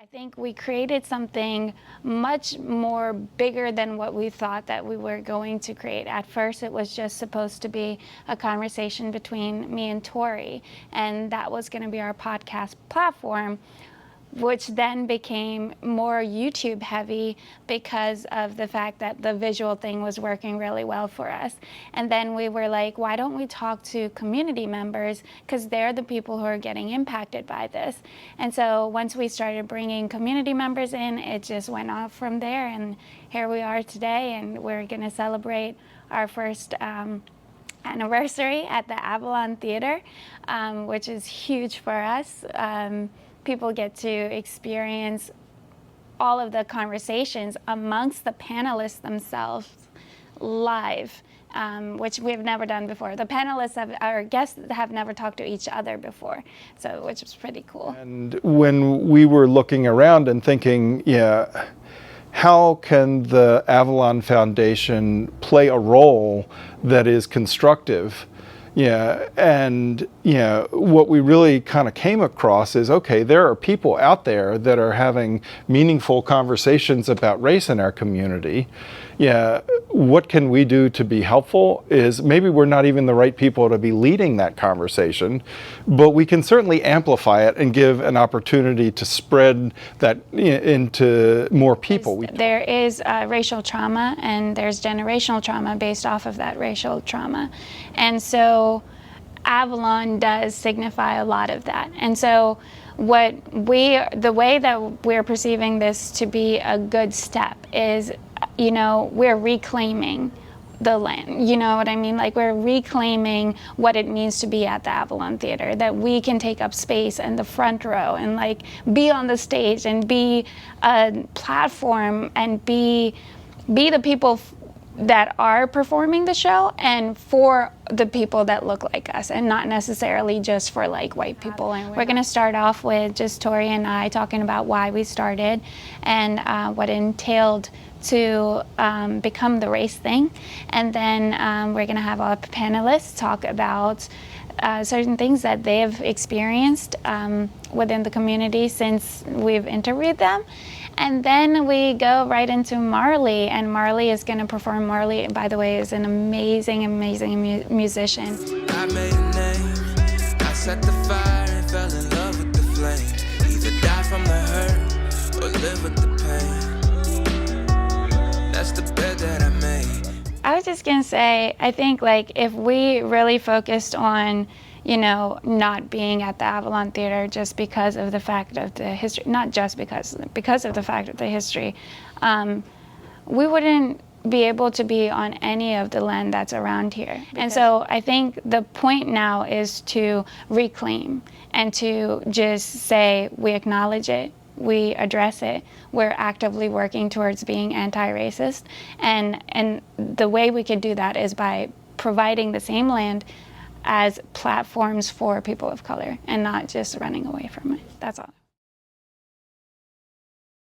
I think we created something much more bigger than what we thought that we were going to create. At first, it was just supposed to be a conversation between me and Tori, and that was going to be our podcast platform, which then became more YouTube heavy because of the fact that the visual thing was working really well for us. And then we were like, why don't we talk to community members, because they're the people who are getting impacted by this. And so once we started bringing community members in, it just went off from there, and here we are today, and we're going to celebrate our first anniversary at the Avalon Theater, which is huge for us. People get to experience all of the conversations amongst the panelists themselves live, which we've never done before. The panelists our guests have never talked to each other before, so which was pretty cool. And when we were looking around and thinking, yeah, how can the Avalon Foundation play a role that is constructive? Yeah, and what we really kind of came across is, okay, there are people out there that are having meaningful conversations about race in our community. Yeah, what can we do to be helpful is maybe we're not even the right people to be leading that conversation, but we can certainly amplify it and give an opportunity to spread that into more people. There is racial trauma, and there's generational trauma based off of that racial trauma. And so Avalon does signify a lot of that. And so the way that we're perceiving this to be a good step is, we're reclaiming the land, you know what I mean? Like, we're reclaiming what it means to be at the Avalon Theater, that we can take up space in the front row and like be on the stage and be a platform and be the people that are performing the show, and for the people that look like us, and not necessarily just for like white people. And we're gonna start off with just Tori and I talking about why we started and what it entailed to become the race thing. And then we're gonna have our panelists talk about certain things that they've experienced within the community since we've interviewed them. And then we go right into Marley, and Marley is going to perform. Marley, by the way, is an amazing, amazing musician. I made a name, I set the fire and fell in love with the flame. Either die from the hurt or live with the pain. That's the bed that I made. I was just going to say, I think like if we really focused on not being at the Avalon Theater just because of the fact of the history, not just because of the fact of the history, we wouldn't be able to be on any of the land that's around here. And so I think the point now is to reclaim and to just say we acknowledge it, we address it, we're actively working towards being anti-racist, and the way we could do that is by providing the same land as platforms for people of color and not just running away from it. That's all.